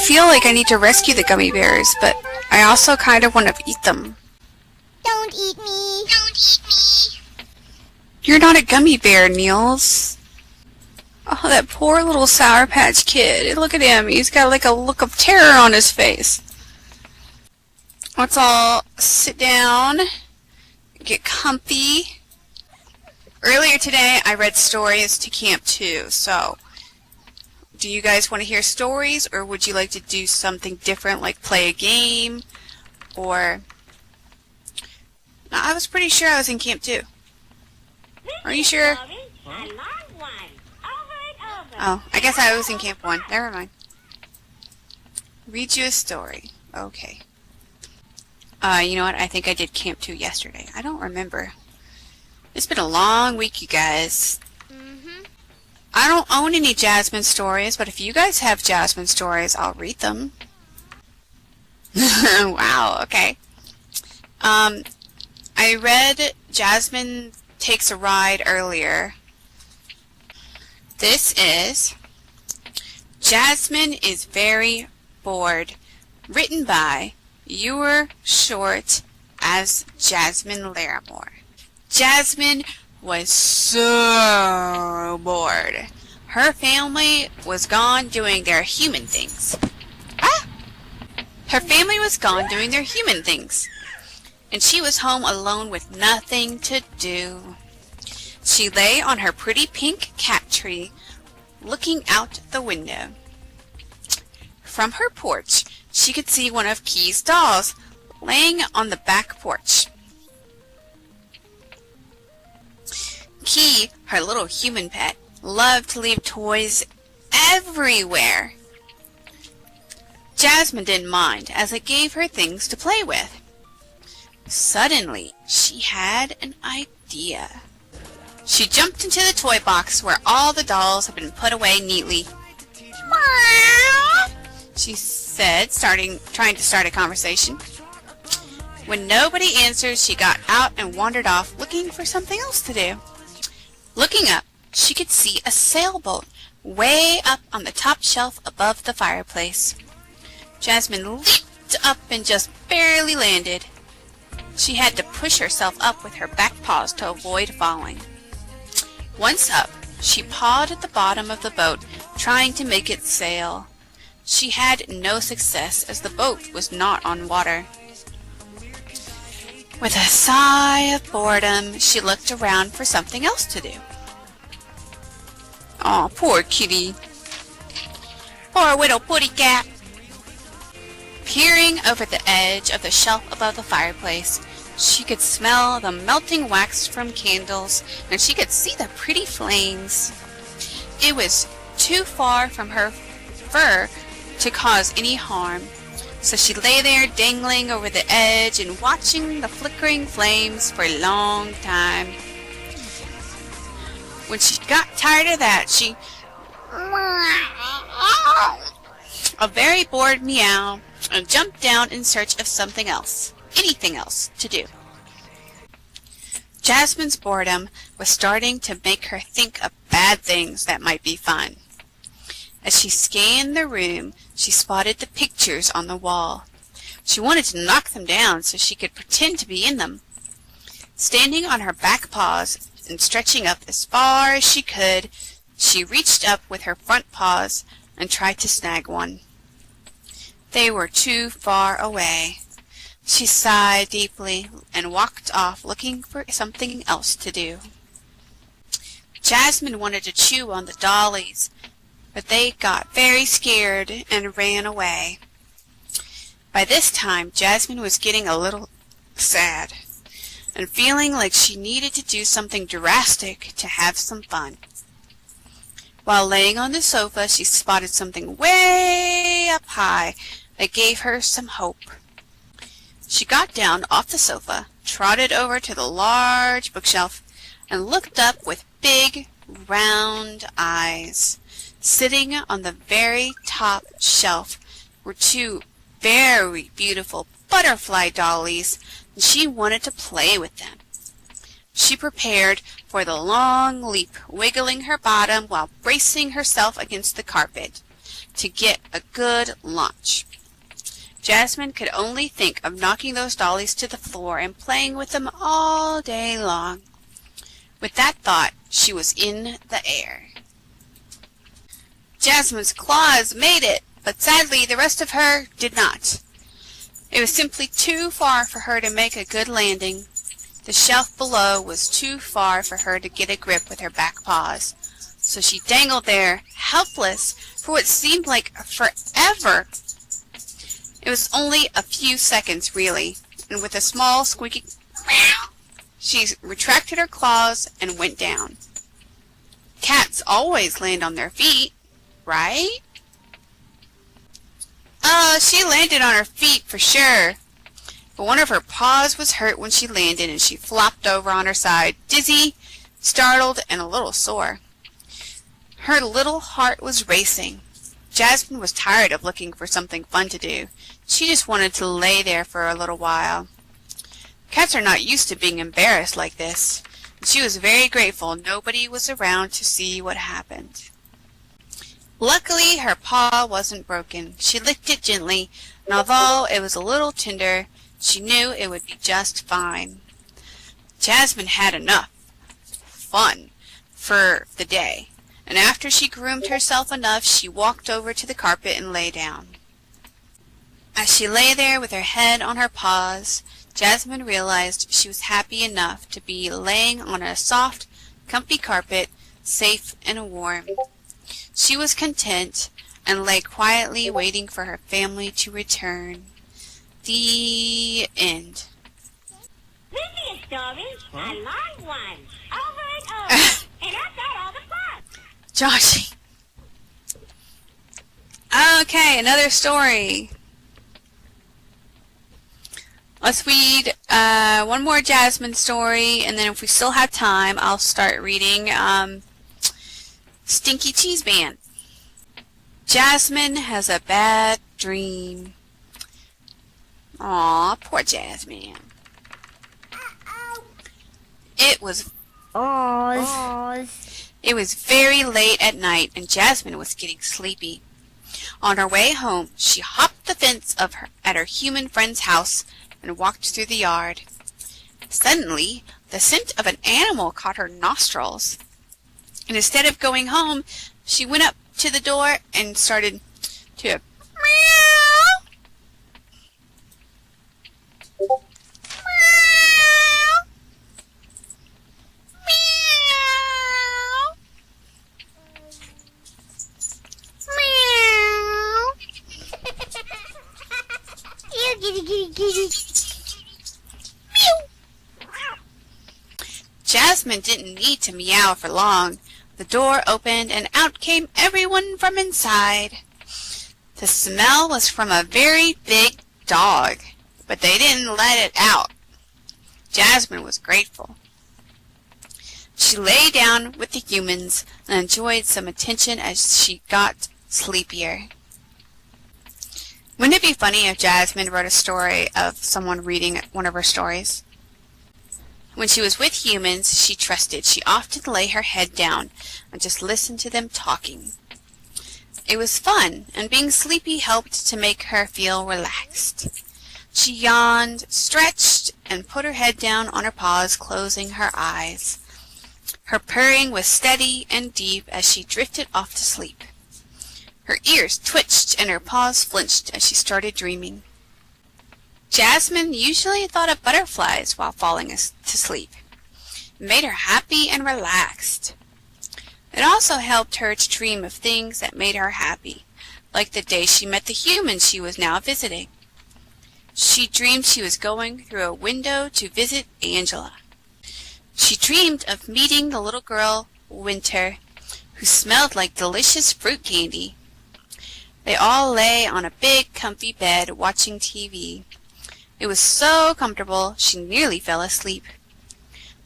feel like I need to rescue the gummy bears, but I also kind of want to eat them. Don't eat me. Don't eat me. You're not a gummy bear, Niels. Oh, that poor little Sour Patch Kid. Look at him. He's got like a look of terror on his face. Let's all sit down, get comfy. Earlier today, I read stories to Camp 2, so do you guys want to hear stories, or would you like to do something different, like play a game, or... No, I was pretty sure I was in Camp 2. Are you sure? Oh, I guess I was in Camp 1. Never mind. Read you a story. Okay. You know what? I think I did Camp 2 yesterday. I don't remember. It's been a long week, you guys. I don't own any Jasmine stories, but if you guys have Jasmine stories, I'll read them. Wow, okay. I read Jasmine Takes a Ride earlier. This is Jasmine is Very Bored, written by Your Short as Jasmine Larimore. Jasmine was so bored. Her family was gone doing their human things. Her family was gone doing their human things, and she was home alone with nothing to do. She lay on her pretty pink cat tree, looking out the window. From her porch, she could see one of Key's dolls laying on the back porch. Key, her little human pet, loved to leave toys everywhere. Jasmine didn't mind, as it gave her things to play with. Suddenly, she had an idea. She jumped into the toy box where all the dolls had been put away neatly. She said, trying to start a conversation. When nobody answered, she got out and wandered off, looking for something else to do. Looking up, she could see a sailboat way up on the top shelf above the fireplace. Jasmine leaped up and just barely landed. She had to push herself up with her back paws to avoid falling. Once up, she pawed at the bottom of the boat, trying to make it sail. She had no success, as the boat was not on water. With a sigh of boredom, she looked around for something else to do. Aw, poor kitty. Poor little putty cat. Peering over the edge of the shelf above the fireplace, she could smell the melting wax from candles, and she could see the pretty flames. It was too far from her fur to cause any harm, so she lay there dangling over the edge and watching the flickering flames for a long time. When she got tired of that, she... a very bored meow, and jumped down in search of something else, anything else, to do. Jasmine's boredom was starting to make her think of bad things that might be fun. As she scanned the room, she spotted the pictures on the wall. She wanted to knock them down so she could pretend to be in them. Standing on her back paws and stretching up as far as she could, she reached up with her front paws and tried to snag one. They were too far away. She sighed deeply and walked off, looking for something else to do. Jasmine wanted to chew on the dollies, but they got very scared and ran away. By this time, Jasmine was getting a little sad and feeling like she needed to do something drastic to have some fun. While laying on the sofa, she spotted something way up high that gave her some hope. She got down off the sofa, trotted over to the large bookshelf, and looked up with big, round eyes. Sitting on the very top shelf were two very beautiful butterfly dollies, and she wanted to play with them. She prepared for the long leap, wiggling her bottom while bracing herself against the carpet. to get a good lunch. Jasmine could only think of knocking those dollies to the floor and playing with them all day long. With that thought, she was in the air. Jasmine's claws made it, but sadly the rest of her did not. It was simply too far for her to make a good landing. The shelf below was too far for her to get a grip with her back paws, so she dangled there, helpless, for what seemed like forever. It was only a few seconds, really, and with a small squeaky meow, she retracted her claws and went down. Cats always land on their feet, right? She landed on her feet for sure, but one of her paws was hurt when she landed and she flopped over on her side, dizzy, startled, and a little sore. Her little heart was racing. Jasmine was tired of looking for something fun to do. She just wanted to lay there for a little while. Cats are not used to being embarrassed like this, and she was very grateful nobody was around to see what happened. Luckily, her paw wasn't broken. She licked it gently, and although it was a little tender, she knew it would be just fine. Jasmine had enough fun for the day, and after she groomed herself enough, she walked over to the carpet and lay down. As she lay there with her head on her paws, Jasmine realized she was happy enough to be laying on a soft, comfy carpet, safe and warm. She was content and lay quietly waiting for her family to return. The end. This is a story, a long one, over and over, and I've got all the fun. Joshy. Okay, another story. Let's read one more Jasmine story, and then if we still have time, I'll start reading Stinky Cheese Man. Jasmine has a bad dream. Aw, poor Jasmine. It was very late at night, and Jasmine was getting sleepy. On her way home, she hopped the fence at her human friend's house and walked through the yard. Suddenly, the scent of an animal caught her nostrils, and instead of going home, she went up to the door and started to meow. Jasmine didn't need to meow for long. The door opened and out came everyone from inside. The smell was from a very big dog, but they didn't let it out. Jasmine was grateful. She lay down with the humans and enjoyed some attention as she got sleepier. Wouldn't it be funny if Jasmine wrote a story of someone reading one of her stories? When she was with humans she trusted, she often lay her head down and just listened to them talking. It was fun, and being sleepy helped to make her feel relaxed. She yawned, stretched, and put her head down on her paws, closing her eyes. Her purring was steady and deep as she drifted off to sleep. Her ears twitched and her paws flinched as she started dreaming. Jasmine usually thought of butterflies while falling to sleep. It made her happy and relaxed. It also helped her to dream of things that made her happy, like the day she met the human she was now visiting. She dreamed she was going through a window to visit Angela. She dreamed of meeting the little girl, Winter, who smelled like delicious fruit candy. They all lay on a big, comfy bed watching TV. It was so comfortable she nearly fell asleep.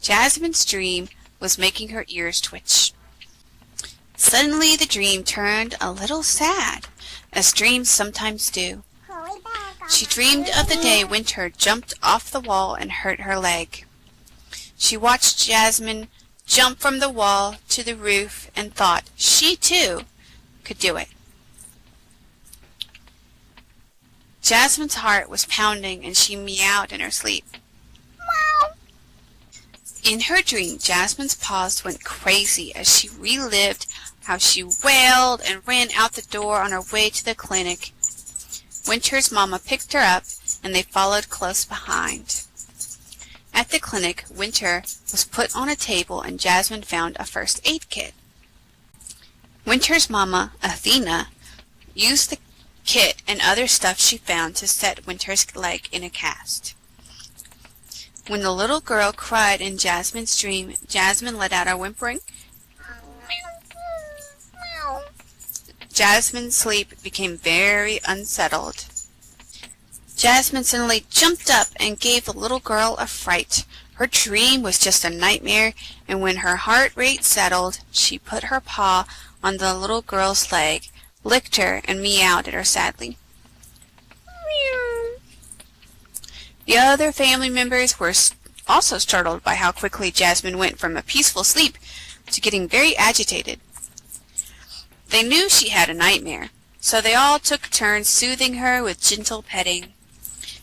Jasmine's dream was making her ears twitch. Suddenly the dream turned a little sad, as dreams sometimes do. She dreamed of the day Winter jumped off the wall and hurt her leg. She watched Jasmine jump from the wall to the roof and thought she, too, could do it. Jasmine's heart was pounding and she meowed in her sleep. In her dream, Jasmine's paws went crazy as she relived how she wailed and ran out the door on her way to the clinic. Winter's mama picked her up, and they followed close behind. At the clinic, Winter was put on a table, and Jasmine found a first aid kit. Winter's mama, Athena, used the kit and other stuff she found to set Winter's leg in a cast. When the little girl cried in Jasmine's dream, Jasmine let out a whimpering. Jasmine's sleep became very unsettled. Jasmine suddenly jumped up and gave the little girl a fright. Her dream was just a nightmare, and when her heart rate settled, she put her paw on the little girl's leg, licked her, and meowed at her sadly. The other family members were also startled by how quickly Jasmine went from a peaceful sleep to getting very agitated. They knew she had a nightmare, so they all took turns soothing her with gentle petting.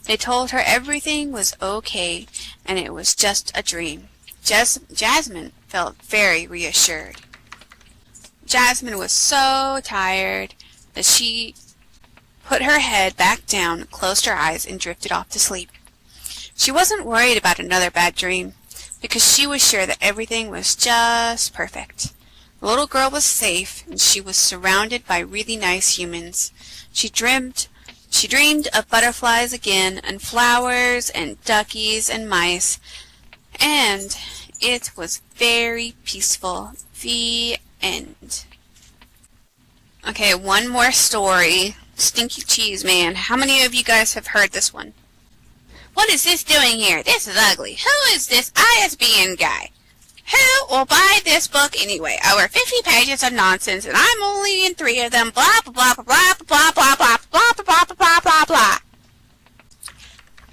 They told her everything was okay and it was just a dream. Jasmine felt very reassured. Jasmine was so tired that she put her head back down, closed her eyes, and drifted off to sleep. She wasn't worried about another bad dream because she was sure that everything was just perfect. The little girl was safe and she was surrounded by really nice humans. She dreamed of butterflies again and flowers and duckies and mice, and it was very peaceful. The end. Okay, one more story. Stinky Cheese Man. How many of you guys have heard this one? What is this doing here? This is ugly. Who is this ISBN guy? Who will buy this book anyway? Over 50 pages of nonsense, and I'm only in 3 of them. Blah, blah, blah, blah, blah, blah, blah, blah, blah, blah, blah, blah, blah.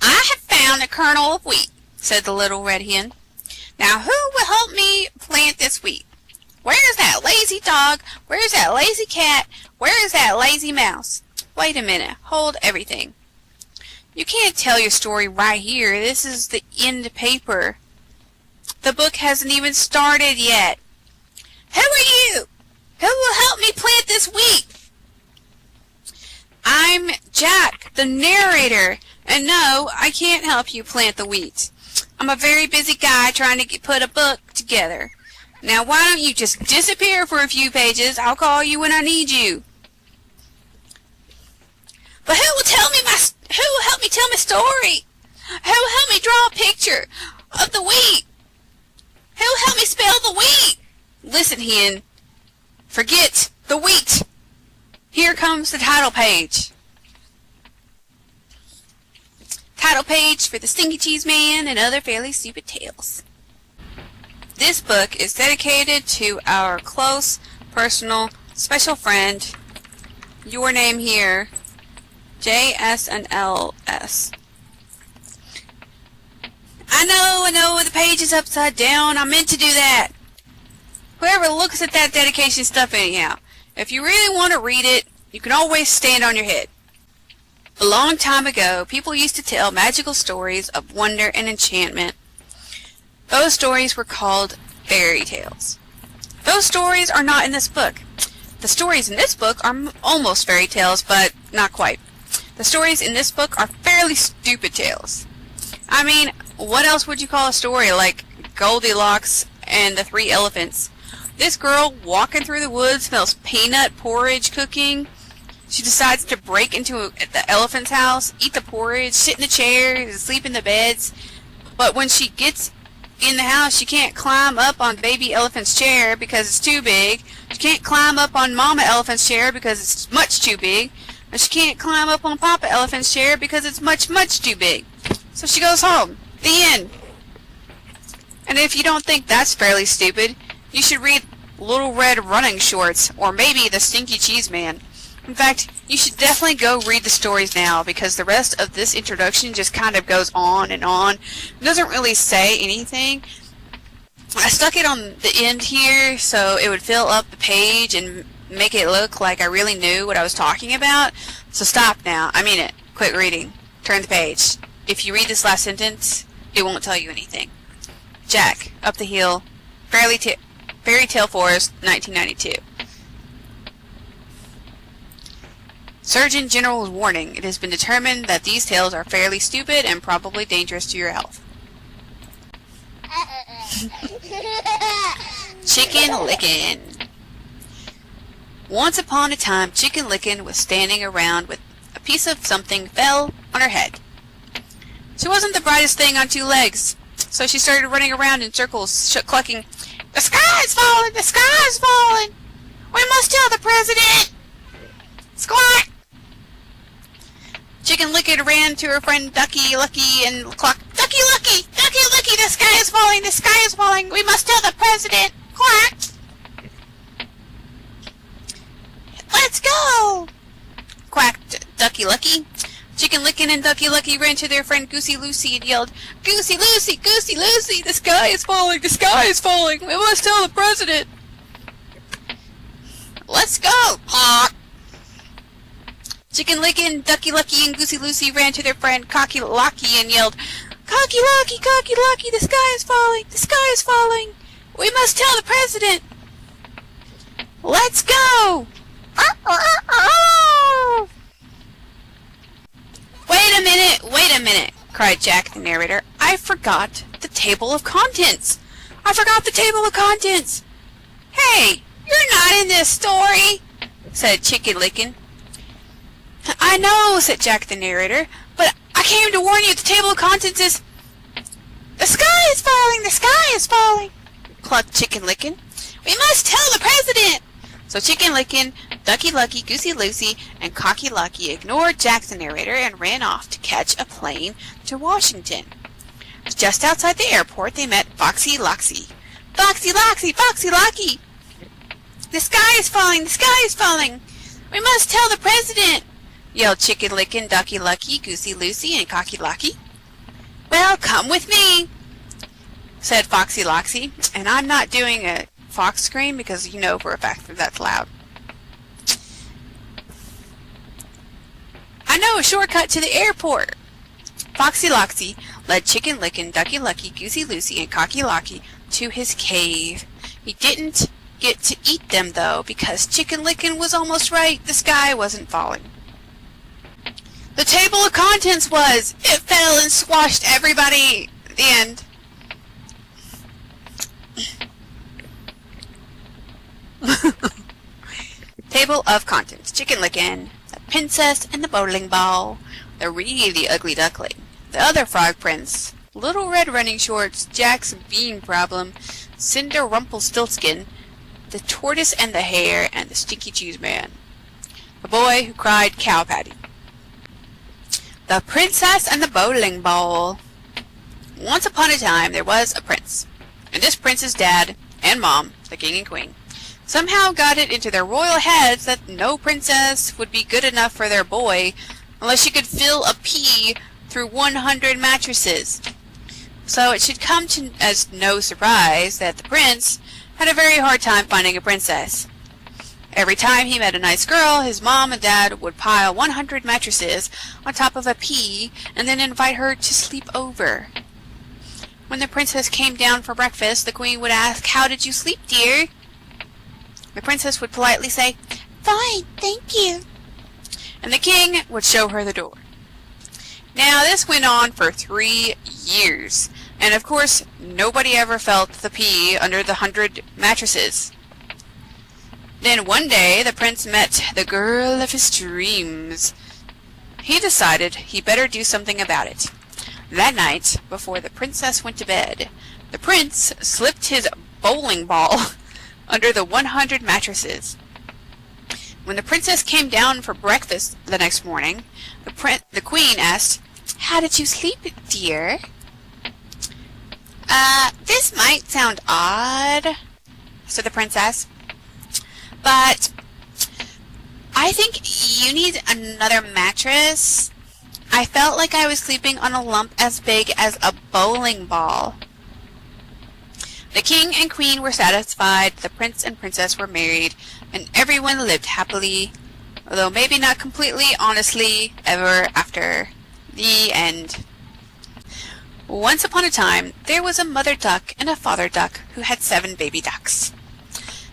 I have found a kernel of wheat, said the little red hen. Now who will help me plant this wheat? Where's that lazy dog? Where's that lazy cat? Where is that lazy mouse? Wait a minute. Hold everything. You can't tell your story right here. This is the end paper. The book hasn't even started yet. Who are you? Who will help me plant this wheat? I'm Jack, the narrator, and no, I can't help you plant the wheat. I'm a very busy guy trying to put a book together. Now why don't you just disappear for a few pages? I'll call you when I need you. But who will help me tell my story? Who will help me draw a picture of the wheat? Who will help me spell the wheat? Listen, hen. Forget the wheat. Here comes the title page. Title page for the Stinky Cheese Man and Other Fairly Stupid Tales. This book is dedicated to our close, personal, special friend, your name here, J.S. and L.S. I know, the page is upside down. I meant to do that. Whoever looks at that dedication stuff anyhow, if you really want to read it, you can always stand on your head. A long time ago, people used to tell magical stories of wonder and enchantment. Those stories were called fairy tales. Those stories are not in this book. The stories in this book are almost fairy tales, but not quite. The stories in this book are fairly stupid tales. I mean, what else would you call a story like Goldilocks and the 3 elephants? This girl walking through the woods smells peanut porridge cooking. She decides to break into the elephant's house, eat the porridge, sit in the chairs, sleep in the beds. But when she gets in the house, she can't climb up on baby elephant's chair because it's too big. She can't climb up on mama elephant's chair because it's much too big. And she can't climb up on papa elephant's chair because it's much, much too big. So she goes home. The end. And if you don't think that's fairly stupid, you should read Little Red Running Shorts, or maybe The Stinky Cheese Man. In fact, you should definitely go read the stories now, because the rest of this introduction just kind of goes on and on. It doesn't really say anything. I stuck it on the end here so it would fill up the page and make it look like I really knew what I was talking about. So stop now. I mean it. Quit reading. Turn the page. If you read this last sentence, it won't tell you anything. Jack, Up the Hill, Fairy Tale Forest, 1992. Surgeon General's warning. It has been determined that these tales are fairly stupid and probably dangerous to your health. Chicken Lickin'. Once upon a time, Chicken Lickin' was standing around with a piece of something fell on her head. She wasn't the brightest thing on two legs, so she started running around in circles, clucking, "The sky is falling! The sky is falling! We must tell the president!" Squawk! Chicken Licken ran to her friend Ducky Lucky and clucked, "Ducky Lucky! Ducky Lucky! The sky is falling! The sky is falling! We must tell the president!" Quack! "Let's go!" quacked Ducky Lucky. Chicken Licken and Ducky Lucky ran to their friend Goosey Lucy and yelled, "Goosey Lucy! Goosey Lucy! The sky is falling! The sky is falling! We must tell the president!" "Let's go!" Quack! Chicken Licken, Ducky Lucky, and Goosey Lucy ran to their friend Cocky Locky and yelled, "Cocky Locky! Cocky Locky! The sky is falling! The sky is falling! We must tell the president!" "Let's go!" Wait a minute, cried Jack the narrator. "I forgot the table of contents! I forgot the table of contents!" "Hey, you're not in this story," said Chicken Licken. "I know," said Jack the narrator, "but I came to warn you the table of contents is—" "The sky is falling! The sky is falling!" clucked Chicken Licken. "We must tell the president!" So Chicken Licken, Ducky Lucky, Goosey Lucy, and Cocky Lucky ignored Jack the narrator and ran off to catch a plane to Washington. Just outside the airport, they met Foxy Loxy. "Foxy Loxy! Foxy Loxy! The sky is falling! The sky is falling! We must tell the president!" yelled Chicken Licken, Ducky Lucky, Goosey Lucy, and Cocky Lucky. "Well, come with me," said Foxy Loxy, and I'm not doing a fox scream because you know for a fact that that's loud. "I know a shortcut to the airport." Foxy Loxy led Chicken Licken, Ducky Lucky, Goosey Lucy, and Cocky Lucky to his cave. He didn't get to eat them, though, because Chicken Licken was almost right. The sky wasn't falling. The table of contents was, it fell and squashed everybody. The end. Table of contents. Chicken Licken, the princess and the bowling ball, the really ugly duckling, the other frog prince, Little Red Running Shorts, Jack's bean problem, Cinder Rumpelstiltskin, the tortoise and the hare, and the stinky cheese man. The boy who cried cow patty. The princess and the bowling ball. Once upon a time there was a prince, and this prince's dad and mom, the king and queen, somehow got it into their royal heads that no princess would be good enough for their boy unless she could fill a pea through 100 mattresses. So it should come to as no surprise that the prince had a very hard time finding a princess. Every time he met a nice girl, his mom and dad would pile 100 mattresses on top of a pea and then invite her to sleep over. When the princess came down for breakfast, the queen would ask, "How did you sleep, dear?" The princess would politely say, "Fine, thank you." And the king would show her the door. Now, this went on for 3 years, and of course, nobody ever felt the pea under the 100 mattresses. Then one day, the prince met the girl of his dreams. He decided he better do something about it. That night, before the princess went to bed, the prince slipped his bowling ball under the 100 mattresses. When the princess came down for breakfast the next morning, the queen asked, "How did you sleep, dear?" This might sound odd," said the princess, "but I think you need another mattress. I felt like I was sleeping on a lump as big as a bowling ball." The king and queen were satisfied, the prince and princess were married, and everyone lived happily although maybe not completely honestly ever after. The end. Once upon a time, there was a mother duck and a father duck who had 7 baby ducks.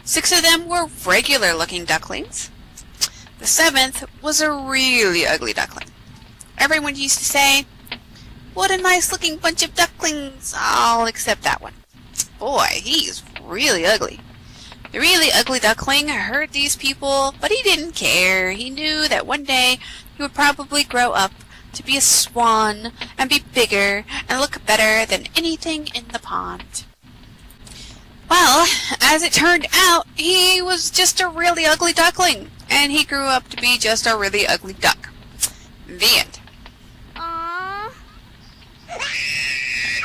6 of them were regular-looking ducklings. The 7th was a really ugly duckling. Everyone used to say, "What a nice-looking bunch of ducklings, all except that one. Boy, he's really ugly." The really ugly duckling heard these people, but he didn't care. He knew that one day he would probably grow up to be a swan and be bigger and look better than anything in the pond. Well, as it turned out, he was just a really ugly duckling, and he grew up to be just a really ugly duck. The end. Aww.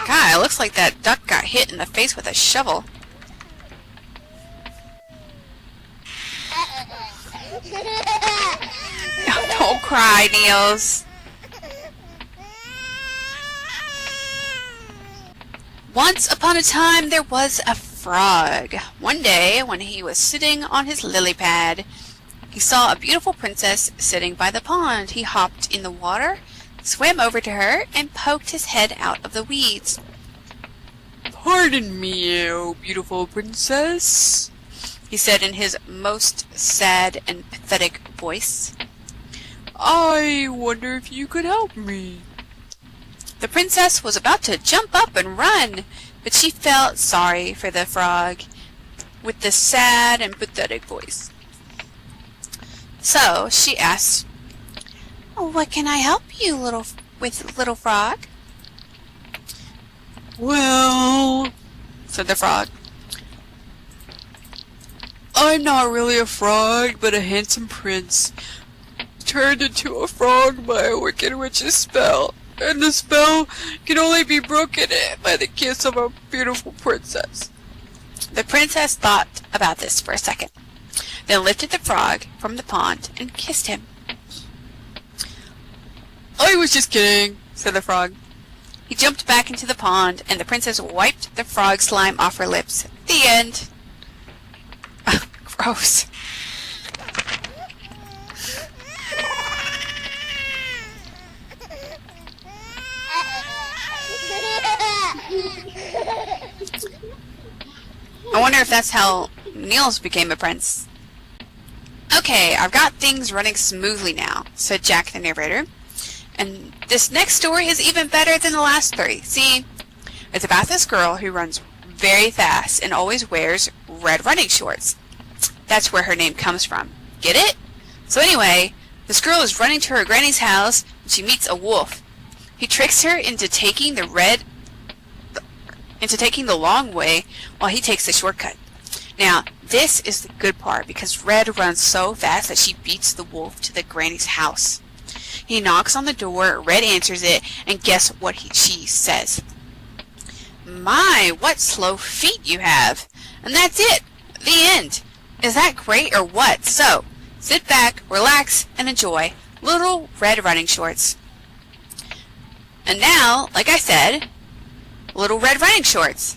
God, it looks like that duck got hit in the face with a shovel. Don't cry, Niels. Once upon a time, there was a frog. One day, when he was sitting on his lily pad, he saw a beautiful princess sitting by the pond. He hopped in the water, swam over to her, and poked his head out of the weeds. "Pardon me, oh beautiful princess," he said in his most sad and pathetic voice. "I wonder if you could help me." The princess was about to jump up and run, but she felt sorry for the frog with the sad and pathetic voice. So she asked, "What can I help you with, little frog?" "Well," said the frog, "I'm not really a frog, but a handsome prince turned into a frog by a wicked witch's spell. And the spell can only be broken by the kiss of a beautiful princess." The princess thought about this for a second, then lifted the frog from the pond and kissed him. "I was just kidding," said the frog. He jumped back into the pond, and the princess wiped the frog slime off her lips. The end. Gross. I wonder if that's how Niels became a prince. "Okay, I've got things running smoothly now," said Jack the narrator. "And this next story is even better than the last 3. See, it's about this girl who runs very fast and always wears red running shorts. That's where her name comes from. Get it? So anyway, this girl is running to her granny's house and she meets a wolf. He tricks her into taking the long way while he takes the shortcut. Now, this is the good part because Red runs so fast that she beats the wolf to the granny's house. He knocks on the door, Red answers it, and guess what she says? 'My, what slow feet you have!' And that's it! The end! Is that great or what? So, sit back, relax, and enjoy Little Red Running Shorts. And now, like I said, Little Red Running Shorts.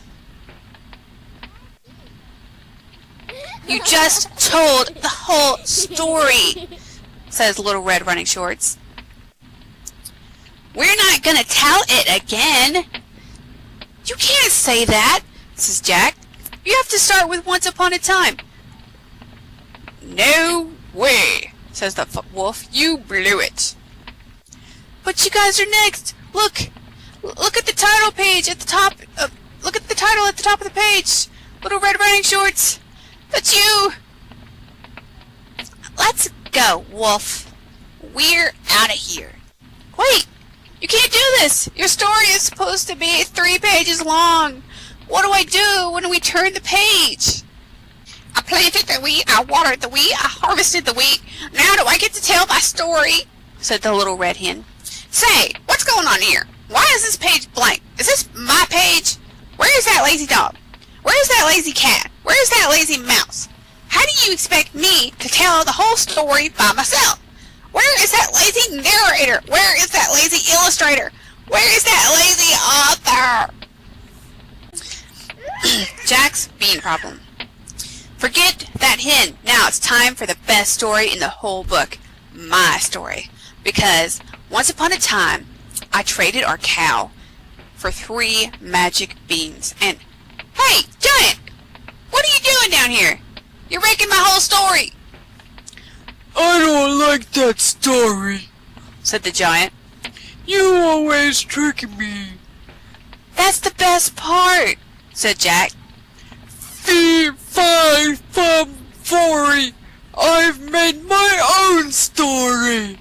You just told the whole story, says Little Red Running Shorts. We're not gonna tell it again. You can't say that, says Jack. You have to start with Once Upon a Time. No way, says the wolf. You blew it. But you guys are next. Look at the title page at the top. Look at the title at the top of the page. Little Red Running Shorts. That's you. Let's go, wolf. We're out of here. Wait, you can't do this. Your story is supposed to be 3 pages long. What do I do when we turn the page? I planted the wheat, I watered the wheat, I harvested the wheat. Now do I get to tell my story? Said the little red hen. Say, what's going on here? Why is this page blank? Is this my page? Where is that lazy dog? Where is that lazy cat? Where is that lazy mouse? How do you expect me to tell the whole story by myself? Where is that lazy narrator? Where is that lazy illustrator? Where is that lazy author? Jack's bean problem. Forget that hen. Now it's time for the best story in the whole book. my story. Because once upon a time, I traded our cow for 3 magic beans. And, hey, Giant! What are you doing down here? You're wrecking my whole story! I don't like that story, said the Giant. You always trick me. That's the best part, said Jack. Fine, Furry. I've made my own story.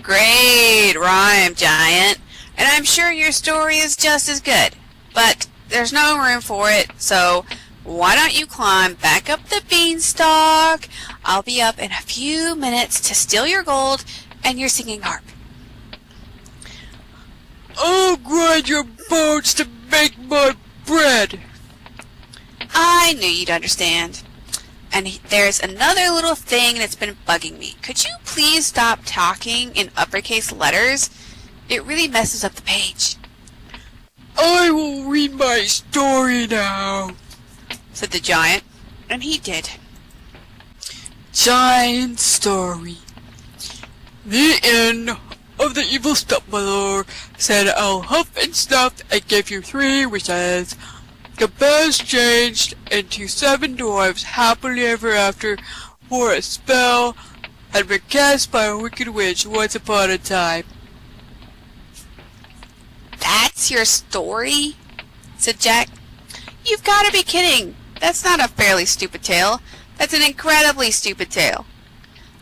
Great rhyme, Giant. And I'm sure your story is just as good. But there's no room for it, so why don't you climb back up the beanstalk? I'll be up in a few minutes to steal your gold and your singing harp. I'll grind your bones to make my bread. I knew you'd understand. And there's another little thing that's been bugging me. Could you please stop talking in uppercase letters? It really messes up the page. I will read my story now, said the Giant, and he did. Giant story. The end of the evil stepmother said, I'll huff and stuff and give you 3 wishes. The bears changed into 7 dwarves happily ever after, for a spell had been cast by a wicked witch once upon a time. That's your story? Said Jack. You've got to be kidding. That's not a fairly stupid tale. That's an incredibly stupid tale.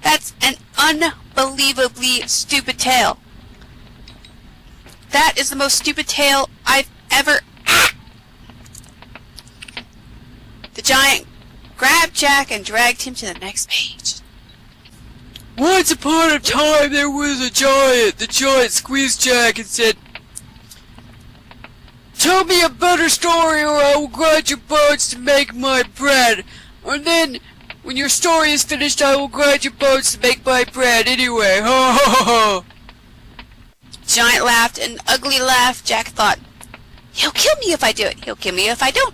That's an unbelievably stupid tale. That is the most stupid tale I've ever... The Giant grabbed Jack and dragged him to the next page. Once upon a time there was a giant. The giant squeezed Jack and said, Tell me a better story or I will grind your bones to make my bread. And then, when your story is finished, I will grind your bones to make my bread anyway. Ha ha ha! Giant laughed an ugly laugh. Jack thought, He'll kill me if I do it. He'll kill me if I don't.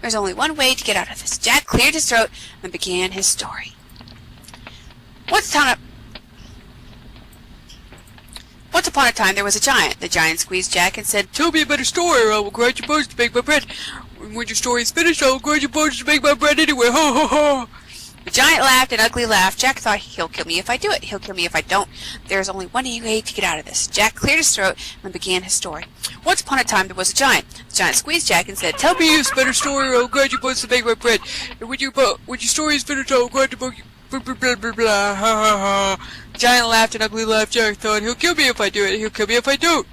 There's only one way to get out of this. Jack cleared his throat and began his story. Once upon a time there was a giant. The giant squeezed Jack and said, Tell me a better story or I will grind your bones to make my bread. And when your story is finished, I will grind your bones to make my bread anyway. Ha ha ha! The giant laughed an ugly laugh. Jack thought, He'll kill me if I do it. He'll kill me if I don't. There's only one way to get out of this. Jack cleared his throat and began his story. Once upon a time there was a giant. The giant squeezed Jack and said, Tell me a better story or I will grind your bones to make my bread. And when your story is finished, I will grind your bones... Blah, blah, blah, blah, blah. Ha ha ha! Giant laughed an ugly laugh. Jack thought, He'll kill me if I do it. He'll kill me if I don't.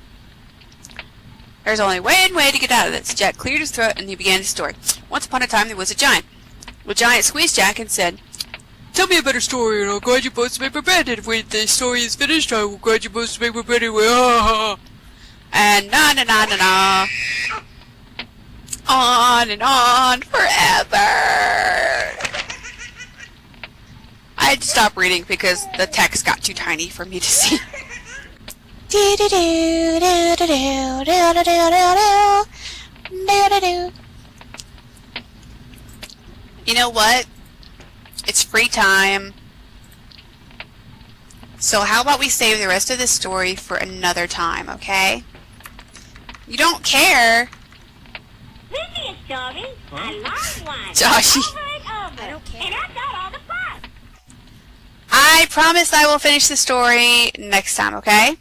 There's only one way to get out of this. Jack cleared his throat and he began his story. Once upon a time there was a giant. The giant squeezed Jack and said, Tell me a better story and I'll grind your bones to make my bread. And when the story is finished, I will grind your bones to make my bread anyway. Ha ha ha! And na. On and on forever. I had to stop reading because the text got too tiny for me to see. You know what? It's free time. So how about we save the rest of this story for another time, okay? You don't care. Read me a story, a long one, Joshy. over and over. I don't care. And I've got all the parts. I promise I will finish the story next time, okay?